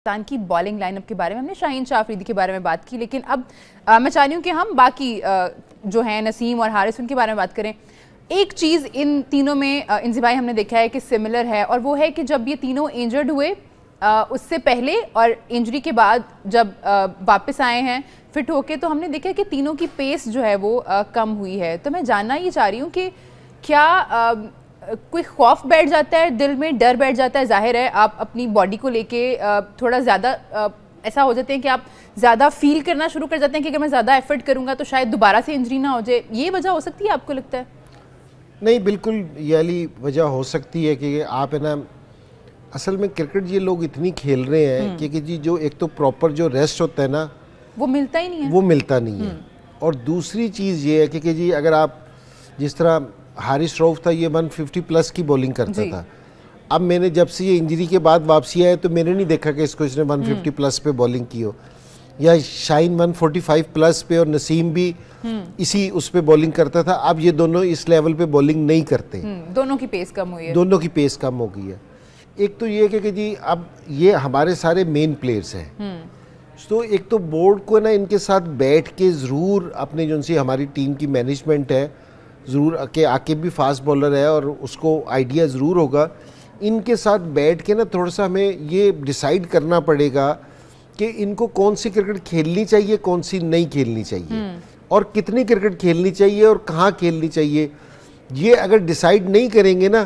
पाकिस्तान की bowling lineup के बारे में, हमने शाहीन शाह अफरीदी के बारे में बात की, लेकिन अब मैं चाह रही हूँ कि हम बाकी जो हैं नसीम और हारिस उनके बारे में बात करें। एक चीज़ इन तीनों में इंजी भाई हमने देखा है कि सिमिलर है, और वो है कि जब ये तीनों इंजर्ड हुए उससे पहले और इंजरी के बाद जब वापस आए हैं फिट होके, तो हमने देखा कि तीनों की पेस जो है वो कम हुई है। तो मैं जानना ये चाह रही हूँ कि क्या कोई खौफ बैठ जाता है दिल में, डर बैठ जाता है? जाहिर है आप अपनी बॉडी को लेके थोड़ा ज़्यादा ऐसा हो जाते हैं कि आप ज़्यादा फील करना शुरू कर जाते हैं कि अगर मैं ज़्यादा एफर्ट करूँगा तो शायद दोबारा से इंजरी ना हो जाए। ये वजह हो सकती है आपको लगता है? नहीं, बिल्कुल ये वाली वजह हो सकती है कि आप है ना, असल में क्रिकेट ये लोग इतनी खेल रहे हैं कि जी जो एक तो प्रॉपर जो रेस्ट होता है ना वो मिलता ही नहीं है, वो मिलता नहीं है। और दूसरी चीज़ ये है कि जी अगर आप जिस तरह हारिस रऊफ था, ये 150 प्लस की बॉलिंग करता था। अब मैंने जब से ये इंजरी के बाद वापसी आया तो मैंने नहीं देखा कि इसको इसने 150 प्लस पे बॉलिंग की हो, या शाहीन 145 प्लस पे और नसीम भी इसी उस पे बॉलिंग करता था। अब ये दोनों इस लेवल पे बॉलिंग नहीं करते, दोनों की पेस कम हुई है। दोनों की पेस कम हो गई है। एक तो ये कि जी अब ये हमारे सारे मेन प्लेयर्स हैं, तो एक तो बोर्ड को ना इनके साथ बैठ के ज़रूर अपने जो सी हमारी टीम की मैनेजमेंट है ज़रूर कि आके भी फास्ट बॉलर है और उसको आइडिया ज़रूर होगा, इनके साथ बैठ के ना थोड़ा सा हमें ये डिसाइड करना पड़ेगा कि इनको कौन सी क्रिकेट खेलनी चाहिए, कौन सी नहीं खेलनी चाहिए, और कितनी क्रिकेट खेलनी चाहिए और कहाँ खेलनी चाहिए। ये अगर डिसाइड नहीं करेंगे ना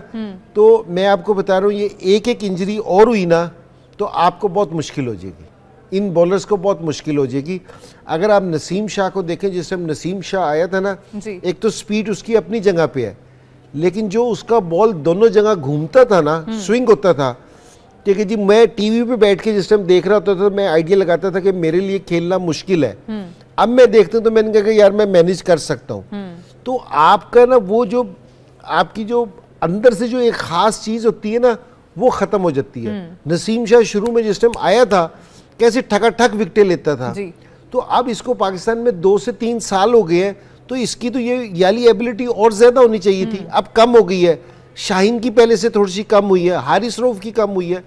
तो मैं आपको बता रहा हूँ, ये एक एक इंजरी और हुई ना तो आपको बहुत मुश्किल हो जाएगी, इन बॉलर्स को बहुत मुश्किल हो जाएगी। अगर आप नसीम शाह को देखें, जिस टाइम नसीम शाह आया था ना, एक तो स्पीड उसकी अपनी जगह पे है, लेकिन जो उसका बॉल दोनों जगह घूमता था ना, स्विंग होता था, ठीक है जी। मैं टीवी पे बैठ के जिस टाइम देख रहा होता था, मैं आइडिया लगाता था कि मेरे लिए खेलना मुश्किल है। अब मैं देखता हूँ तो मैंने कहा कि यार मैं मैनेज कर सकता हूँ। तो आपका ना वो जो आपकी जो अंदर से जो एक ख़ास चीज़ होती है ना, वो ख़त्म हो जाती है। नसीम शाह शुरू में जिस टाइम आया था कैसे ठकाठक विकेटें लेता था, तो अब इसको पाकिस्तान में 2 से 3 साल हो गए हैं, तो इसकी तो ये वाली एबिलिटी और ज़्यादा होनी चाहिए थी, अब कम हो गई है। शाहीन की पहले से थोड़ी सी कम हुई है, हारिस रऊफ की कम हुई है।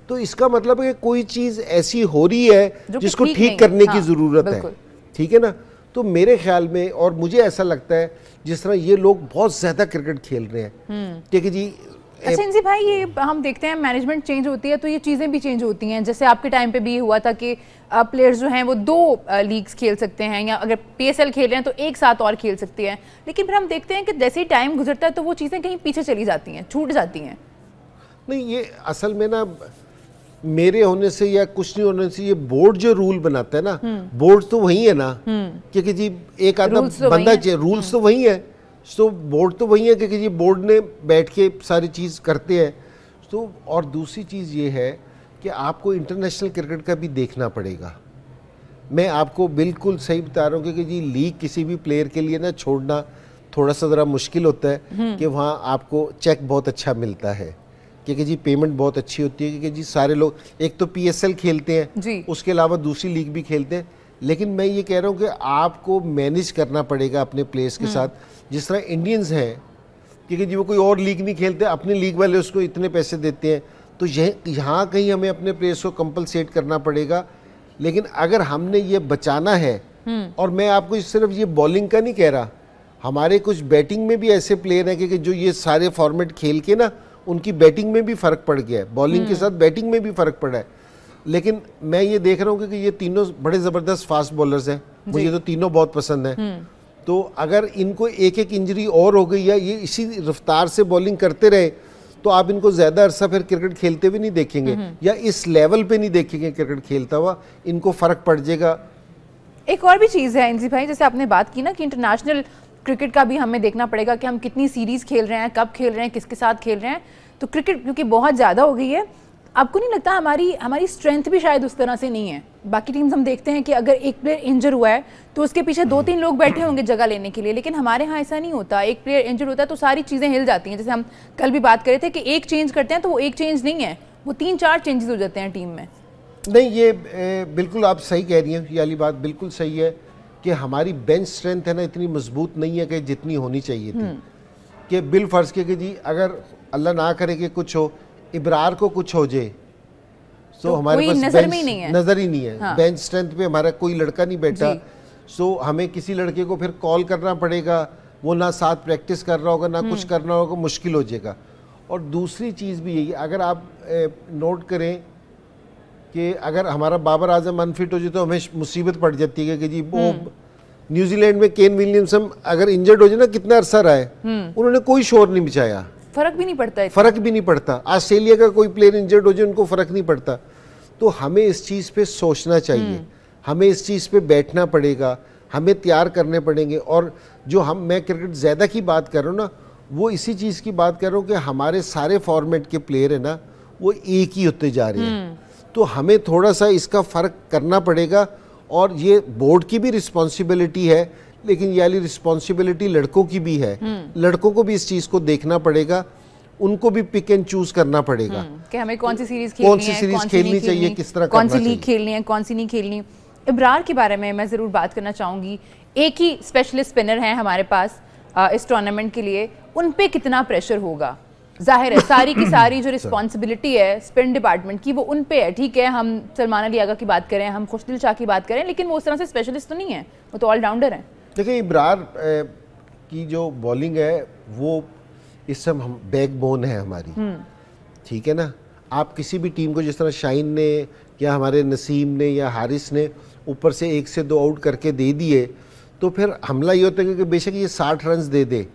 तो इसका मतलब है कि कोई चीज़ ऐसी हो रही है जिसको ठीक करने की ज़रूरत है, ठीक है ना। तो मेरे ख्याल में, और मुझे ऐसा लगता है जिस तरह ये लोग बहुत ज़्यादा क्रिकेट खेल रहे हैं, ठीक है जी। अच्छा इंजी भाई, ये हम देखते हैं मैनेजमेंट चेंज होती है तो ये चीज़ें भी चेंज होती हैं। जैसे आपके टाइम पे भी हुआ था कि प्लेयर्स जो हैं वो 2 लीग्स खेल सकते हैं, या अगर PSL खेल रहे हैं तो एक साथ और खेल सकते हैं, लेकिन फिर हम देखते हैं कि जैसे ही टाइम गुजरता है तो वो चीज़ें कहीं पीछे चली जाती हैं, छूट जाती हैं। नहीं, ये असल में ना मेरे होने से या कुछ नहीं होने से, ये बोर्ड जो रूल बनाता है ना, बोर्ड तो वही है ना, क्योंकि जी एक आधा बंदा चाहिए, रूल्स तो वही है, तो बोर्ड तो वही है, क्योंकि जी बोर्ड ने बैठ के सारी चीज़ करते हैं। तो और दूसरी चीज़ ये है कि आपको इंटरनेशनल क्रिकेट का भी देखना पड़ेगा। मैं आपको बिल्कुल सही बता रहा हूँ, क्योंकि जी लीग किसी भी प्लेयर के लिए ना छोड़ना थोड़ा सा ज़रा मुश्किल होता है, कि वहाँ आपको चेक बहुत अच्छा मिलता है, क्योंकि जी पेमेंट बहुत अच्छी होती है, क्योंकि जी सारे लोग एक तो PSL खेलते हैं, उसके अलावा दूसरी लीग भी खेलते हैं। लेकिन मैं ये कह रहा हूँ कि आपको मैनेज करना पड़ेगा अपने प्लेयर्स के साथ, जिस तरह इंडियंस हैं, क्योंकि जी वो कोई और लीग नहीं खेलते, अपनी लीग वाले उसको इतने पैसे देते हैं, तो यहाँ कहीं हमें अपने प्लेयर्स को कंपलसेट करना पड़ेगा। लेकिन अगर हमने ये बचाना है, और मैं आपको सिर्फ ये बॉलिंग का नहीं कह रहा, हमारे कुछ बैटिंग में भी ऐसे प्लेयर हैं कि जो ये सारे फॉर्मेट खेल के ना उनकी बैटिंग में भी फ़र्क पड़ गया है, बॉलिंग के साथ बैटिंग में भी फ़र्क पड़ा है। लेकिन मैं ये देख रहा हूँ कि ये तीनों बड़े ज़बरदस्त फास्ट बॉलर्स हैं, मुझे तो तीनों बहुत पसंद हैं। तो अगर इनको एक एक इंजरी और हो गई, या ये इसी रफ्तार से बॉलिंग करते रहे, तो आप इनको ज़्यादा अरसा फिर क्रिकेट खेलते हुए नहीं देखेंगे, या इस लेवल पे नहीं देखेंगे क्रिकेट खेलता हुआ, इनको फ़र्क पड़ जाएगा। एक और भी चीज़ है इंजी भाई, जैसे आपने बात की ना कि इंटरनेशनल क्रिकेट का भी हमें देखना पड़ेगा कि हम कितनी सीरीज़ खेल रहे हैं, कब खेल रहे हैं, किसके साथ खेल रहे हैं। तो क्रिकेट क्योंकि बहुत ज़्यादा हो गई है, आपको नहीं लगता हमारी स्ट्रेंथ भी शायद उस तरह से नहीं है? बाकी टीम्स हम देखते हैं कि अगर एक प्लेयर इंजर हुआ है तो उसके पीछे 2-3 लोग बैठे होंगे जगह लेने के लिए, लेकिन हमारे यहाँ ऐसा नहीं होता। एक प्लेयर इंजर होता है तो सारी चीज़ें हिल जाती हैं। जैसे हम कल भी बात कर रहे थे कि एक चेंज करते हैं तो वो एक चेंज नहीं है, वो 3-4 चेंजेस हो जाते हैं टीम में। नहीं, ये बिल्कुल आप सही कह रही हैं, ये वाली बात बिल्कुल सही है कि हमारी बेंच स्ट्रेंथ है ना इतनी मजबूत नहीं है कि जितनी होनी चाहिए थी। कि बिल फर्ज के जी अगर अल्लाह ना करे कि कुछ हो, इब्रार को कुछ हो जाए, तो हमारे पास नजर में ही नहीं है, नजर ही नहीं है। हाँ। बेंच स्ट्रेंथ पे हमारा कोई लड़का नहीं बैठा, सो हमें किसी लड़के को फिर कॉल करना पड़ेगा, वो ना साथ प्रैक्टिस कर रहा होगा ना कुछ करना होगा, मुश्किल हो जाएगा। और दूसरी चीज़ भी यही, अगर आप नोट करें कि अगर हमारा बाबर आजम अनफिट हो जाए तो हमें मुसीबत पड़ जाती है कि जी वो न्यूजीलैंड में केन विलियमसन अगर इंजर्ड हो जाए ना, कितना अरसा रहा है, उन्होंने कोई शोर नहीं मचाया, फर्क भी नहीं पड़ता है, फर्क भी नहीं पड़ता। ऑस्ट्रेलिया का कोई प्लेयर इंजर्ड हो जाए उनको फर्क नहीं पड़ता। तो हमें इस चीज़ पे सोचना चाहिए, हमें इस चीज़ पे बैठना पड़ेगा, हमें तैयार करने पड़ेंगे। और जो मैं क्रिकेट ज़्यादा की बात कर रहा हूँ ना, वो इसी चीज़ की बात कर रहा हूँ कि हमारे सारे फॉर्मेट के प्लेयर है ना, वो एक ही होते जा रहे हैं। तो हमें थोड़ा सा इसका फ़र्क करना पड़ेगा। और ये बोर्ड की भी रिस्पॉन्सिबिलिटी है, लेकिन ये वाली रिस्पॉन्सिबिलिटी लड़कों की भी है। लड़कों को भी इस चीज़ को देखना पड़ेगा, उनको भी पिक एंड चूज करना पड़ेगा कि हमें कौन सी सीरीज खेलनी चाहिए, किस तरह कौन सी लीग खेलनी है, कौन सी नहीं खेलनी। इब्रार के बारे में मैं ज़रूर बात करना चाहूँगी। एक ही स्पेशलिस्ट स्पिनर हैं हमारे पास इस टूर्नामेंट के लिए, उन पे कितना प्रेशर होगा? जाहिर है सारी की सारी जो रिस्पॉन्सिबिलिटी है स्पिन डिपार्टमेंट की वो उन पे है। ठीक है, हम सलमान अली आगा की बात करें, हम खुशदिल शाह की बात करें, लेकिन वो उस तरह से स्पेशलिस्ट तो नहीं है, वो तो ऑलराउंडर हैं। देखिए इब्रार की जो बॉलिंग है वो इस समय हम बैकबोन है हमारी, ठीक है ना। आप किसी भी टीम को जिस तरह शाहीन ने या हमारे नसीम ने या हारिस ने ऊपर से 1 से 2 आउट करके दे दिए, तो फिर हमला ये होता है कि बेशक ये 60 रन दे दे,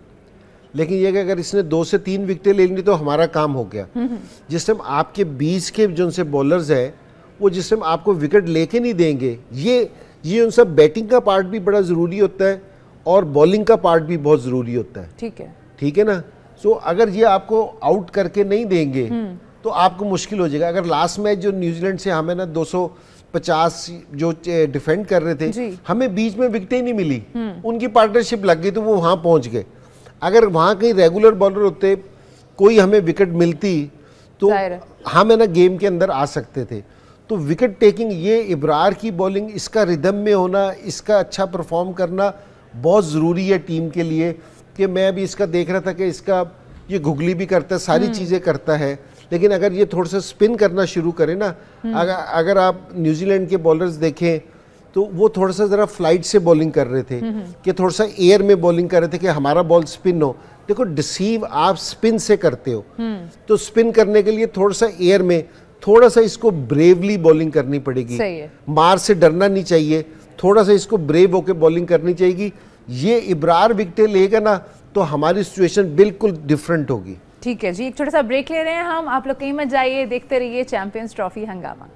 लेकिन ये कि अगर इसने 2 से 3 विकेटें ले ली तो हमारा काम हो गया। जिस टाइम आपके 20 के जो उनसे बॉलर्स हैं, वो जिस टाइम आपको विकेट लेके नहीं देंगे, ये उन सब बैटिंग का पार्ट भी बड़ा ज़रूरी होता है और बॉलिंग का पार्ट भी बहुत ज़रूरी होता है। ठीक है ना। सो अगर ये आपको आउट करके नहीं देंगे तो आपको मुश्किल हो जाएगा। अगर लास्ट मैच जो न्यूजीलैंड से हमें ना 250 जो डिफेंड कर रहे थे, हमें बीच में विकेटें नहीं मिली, उनकी पार्टनरशिप लग गई तो वो वहाँ पहुँच गए। अगर वहाँ कहीं रेगुलर बॉलर होते, कोई हमें विकेट मिलती तो हम है ना गेम के अंदर आ सकते थे। तो विकेट टेकिंग, ये इब्रार की बॉलिंग, इसका रिदम में होना, इसका अच्छा परफॉर्म करना बहुत ज़रूरी है टीम के लिए। कि मैं भी इसका देख रहा था कि इसका ये घुगली भी करता है, सारी चीज़ें करता है, लेकिन अगर ये थोड़ा सा स्पिन करना शुरू करे ना, अगर आप न्यूजीलैंड के बॉलर्स देखें तो वो थोड़ा सा ज़रा फ्लाइट से बॉलिंग कर रहे थे, कि थोड़ा सा एयर में बॉलिंग कर रहे थे कि हमारा बॉल स्पिन हो। देखो डिसीव आप स्पिन से करते हो, तो स्पिन करने के लिए थोड़ा सा एयर में थोड़ा सा इसको ब्रेवली बॉलिंग करनी पड़ेगी। मार से डरना नहीं चाहिए, थोड़ा सा इसको ब्रेव होकर बॉलिंग करनी चाहिए। ये इब्रार विकेटें लेगा ना तो हमारी सिचुएशन बिल्कुल डिफरेंट होगी। ठीक है जी, एक छोटा सा ब्रेक ले रहे हैं हम, आप लोग कहीं मत जाइए, देखते रहिए चैंपियंस ट्रॉफी हंगामा।